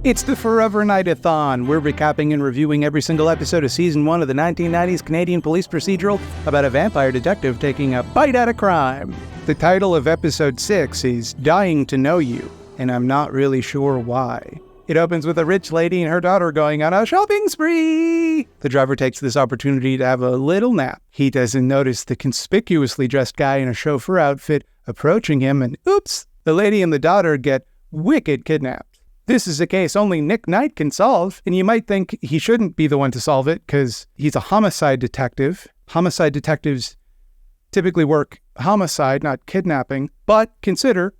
It's the Forever Knight-Athon. We're recapping and reviewing every single episode of Season 1 of the 1990s Canadian police procedural about a vampire detective taking a bite out of crime. The title of Episode 6 is Dying to Know You, and I'm not really sure why. It opens with a rich lady and her daughter going on a shopping spree. The driver takes this opportunity to have a little nap. He doesn't notice the conspicuously dressed guy in a chauffeur outfit approaching him, and oops, the lady and the daughter get wicked kidnapped. This is a case only Nick Knight can solve, and you might think he shouldn't be the one to solve it because he's a homicide detective. Homicide detectives typically work homicide, not kidnapping, but consider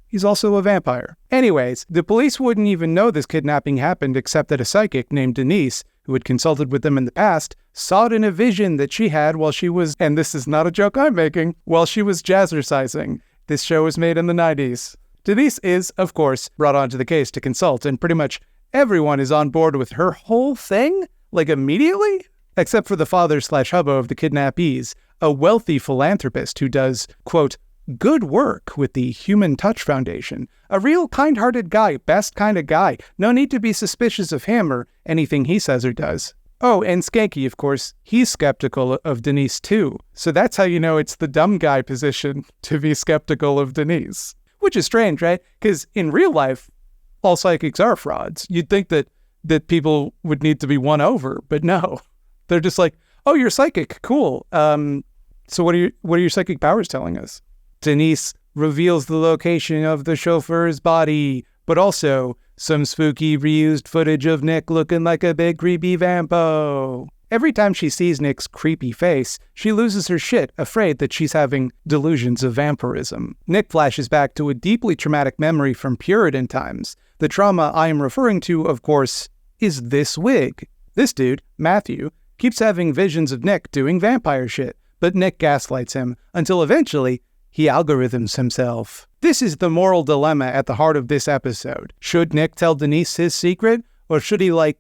he's also a vampire. Anyways, the police wouldn't even know this kidnapping happened except that a psychic named Denise, who had consulted with them in the past, saw it in a vision that she had while she was, and this is not a joke I'm making, while she was jazzercising. This show was made in the 90s. Denise is, of course, brought onto the case to consult, and pretty much everyone is on board with her whole thing, like immediately, except for the father/hubbo of the kidnappees, a wealthy philanthropist who does, quote, good work with the Human Touch Foundation. A real kind-hearted guy, best kind of guy. No need to be suspicious of him or anything he says or does. Oh, and Skanky, of course, he's skeptical of Denise too. So that's how you know it's the dumb guy position to be skeptical of Denise. Which is strange, right? Because in real life, all psychics are frauds. You'd think that people would need to be won over, but no. They're just like, oh, you're psychic, cool. So what are your psychic powers telling us? Denise reveals the location of the chauffeur's body, but also some spooky reused footage of Nick looking like a big creepy vampo. Every time she sees Nick's creepy face, she loses her shit, afraid that she's having delusions of vampirism. Nick flashes back to a deeply traumatic memory from Puritan times. The trauma I am referring to, of course, is this wig. This dude, Matthew, keeps having visions of Nick doing vampire shit, but Nick gaslights him until eventually he algorithms himself. This is the moral dilemma at the heart of this episode. Should Nick tell Denise his secret, or should he,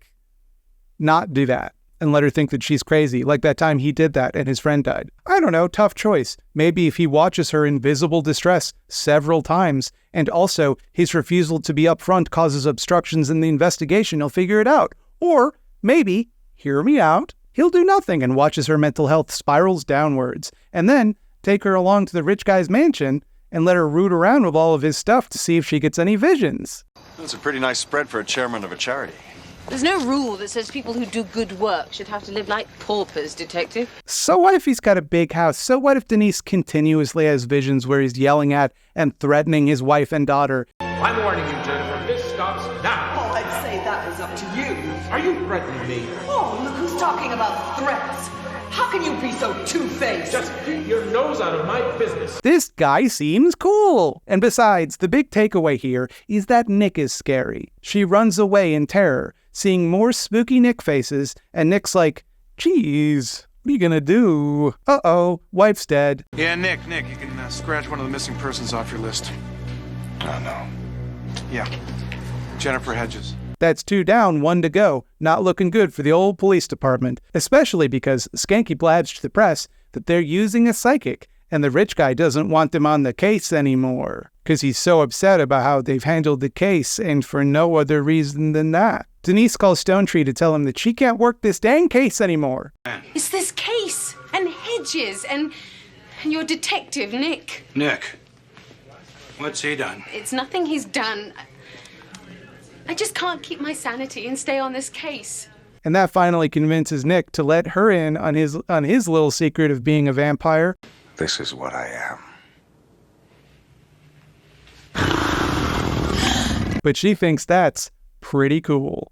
not do that and let her think that she's crazy, like that time he did that and his friend died? I don't know, tough choice. Maybe if he watches her in visible distress several times, and also his refusal to be upfront causes obstructions in the investigation, he'll figure it out. Or maybe, hear me out, he'll do nothing and watches her mental health spirals downwards, and then take her along to the rich guy's mansion and let her root around with all of his stuff to see if she gets any visions. That's a pretty nice spread for a chairman of a charity. There's no rule that says people who do good work should have to live like paupers, detective. So what if he's got a big house? So what if Denise continuously has visions where he's yelling at and threatening his wife and daughter? I'm warning you, Jennifer, this stops now. Oh, I'd say that is up to you. Are you threatening me? Oh, look who's talking about threats. How can you be so two-faced? Just keep your nose out of my business. This guy seems cool. And besides, the big takeaway here is that Nick is scary. She runs away in terror, seeing more spooky Nick faces, and Nick's like, geez, what are you gonna do? Uh-oh, wife's dead. Yeah, Nick, you can scratch one of the missing persons off your list. Oh, no. Yeah, Jennifer Hedges. That's 2 down, 1 to go. Not looking good for the old police department, especially because Skanky blabs to the press that they're using a psychic, and the rich guy doesn't want them on the case anymore, because he's so upset about how they've handled the case, and for no other reason than that. Denise calls Stonetree to tell him that she can't work this dang case anymore. It's this case, and Hedges, and your detective, Nick. Nick, what's he done? It's nothing he's done. I just can't keep my sanity and stay on this case. And that finally convinces Nick to let her in on his little secret of being a vampire. This is what I am. But she thinks that's pretty cool.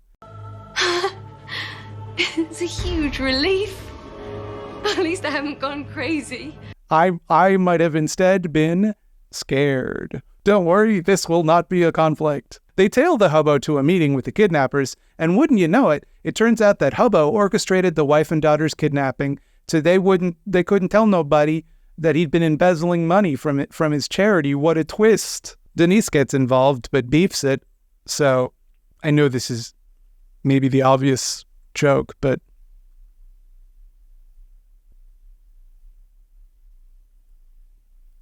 It's a huge relief. At least I haven't gone crazy. I might have instead been scared. Don't worry, this will not be a conflict. They tail the hubbo to a meeting with the kidnappers, and wouldn't you know it, it turns out that hubbo orchestrated the wife and daughter's kidnapping, so they couldn't tell nobody that he'd been embezzling money from his charity. What a twist. Denise gets involved, but beefs it. So I know this is maybe the obvious joke, but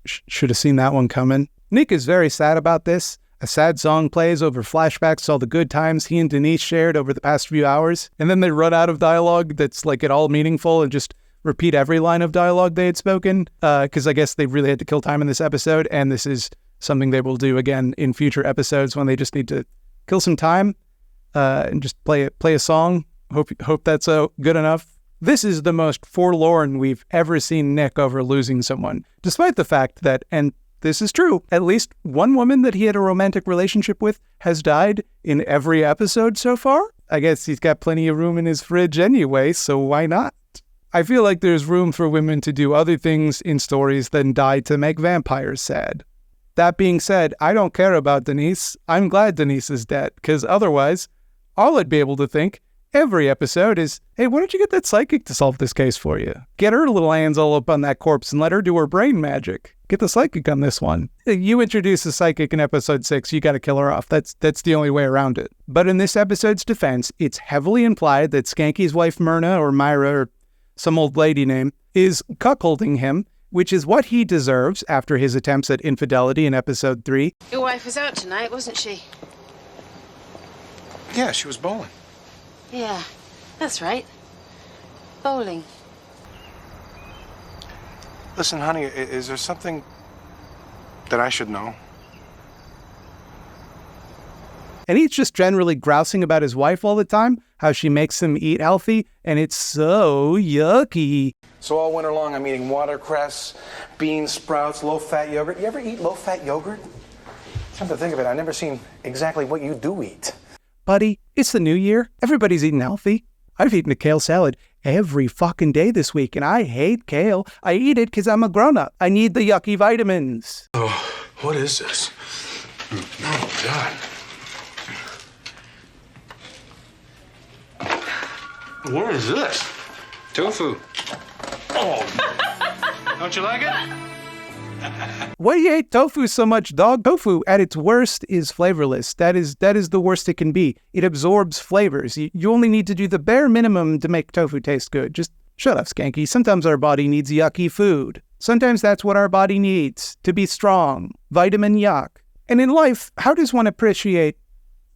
should have seen that one coming. Nick is very sad about this. A sad song plays over flashbacks to all the good times he and Denise shared over the past few hours, and then they run out of dialogue that's like at all meaningful and just repeat every line of dialogue they had spoken, because I guess they really had to kill time in this episode, and this is something they will do again in future episodes when they just need to kill some time and just play a song. Hope that's good enough. This is the most forlorn we've ever seen Nick over losing someone, despite the fact that, and this is true, at least one woman that he had a romantic relationship with has died in every episode so far. I guess he's got plenty of room in his fridge anyway, so why not? I feel like there's room for women to do other things in stories than die to make vampires sad. That being said, I don't care about Denise. I'm glad Denise is dead, because otherwise, all I'd be able to think every episode is, hey, why don't you get that psychic to solve this case for you? Get her little hands all up on that corpse and let her do her brain magic. Get the psychic on this one. You introduce a psychic in episode 6, you gotta kill her off. That's the only way around it. But in this episode's defense, it's heavily implied that Skanky's wife Myrna, or Myra, or some old lady name, is cuckolding him, which is what he deserves after his attempts at infidelity in episode 3. Your wife was out tonight, wasn't she? Yeah, she was bowling. Yeah, that's right. Bowling. Listen, honey, is there something that I should know? And he's just generally grousing about his wife all the time, how she makes him eat healthy, and it's so yucky. So all winter long, I'm eating watercress, bean sprouts, low-fat yogurt. You ever eat low-fat yogurt? Come to think of it, I've never seen exactly what you do eat. Buddy, it's the new year. Everybody's eating healthy. I've eaten a kale salad every fucking day this week, and I hate kale. I eat it because I'm a grown-up. I need the yucky vitamins. Oh, what is this? Oh, God. What is this? Tofu. Oh. Don't you like it? Why do you hate tofu so much, dog? Tofu, at its worst, is flavorless. That is the worst it can be. It absorbs flavors. You only need to do the bare minimum to make tofu taste good. Just shut up, Skanky. Sometimes our body needs yucky food. Sometimes that's what our body needs, to be strong. Vitamin yuck. And in life, how does one appreciate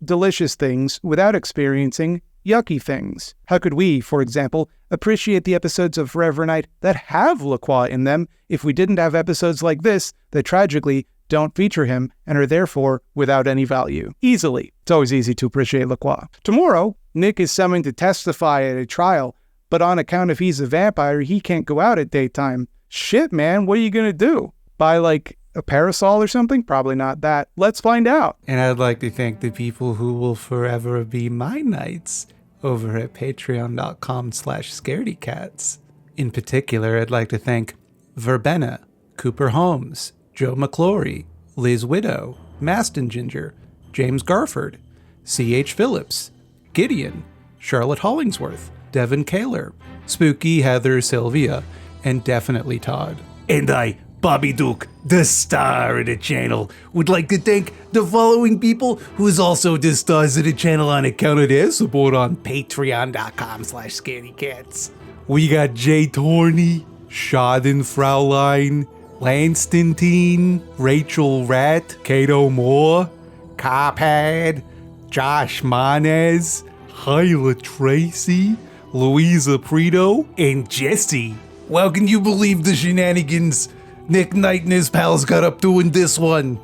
delicious things without experiencing yucky things? How could we, for example, appreciate the episodes of Forever Knight that have LaCroix in them if we didn't have episodes like this that tragically don't feature him and are therefore without any value? Easily. It's always easy to appreciate LaCroix. Tomorrow, Nick is summoned to testify at a trial, but on account of he's a vampire, he can't go out at daytime. Shit, man, what are you gonna do? Buy, like, a parasol or something? Probably not that. Let's find out. And I'd like to thank the people who will forever be my knights over at patreon.com/scaredycats. In particular, I'd like to thank Verbena, Cooper Holmes, Joe McClory, Liz Widow, Maston Ginger, James Garford, C.H. Phillips, Gideon, Charlotte Hollingsworth, Devin Kaler, Spooky Heather Sylvia, and definitely Todd. And I, Bobby Duke, the star of the channel, would like to thank the following people who's also the stars of the channel on account of their support on patreon.com/scaredycats. We got Jay Torney, Schadenfraulein, Lanston, Rachel Rat, Kato Moore, Carpad, Josh Manez, Hyla Tracy, Louisa Prito, and Jesse. Well, can you believe the shenanigans Nick Knight and his pals got up doing this one?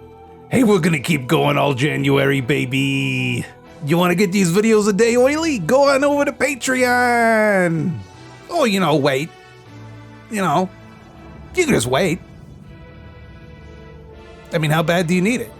Hey, we're gonna keep going all January, baby. You wanna get these videos a day early? Go on over to Patreon. Oh, wait. You can just wait. I mean, how bad do you need it,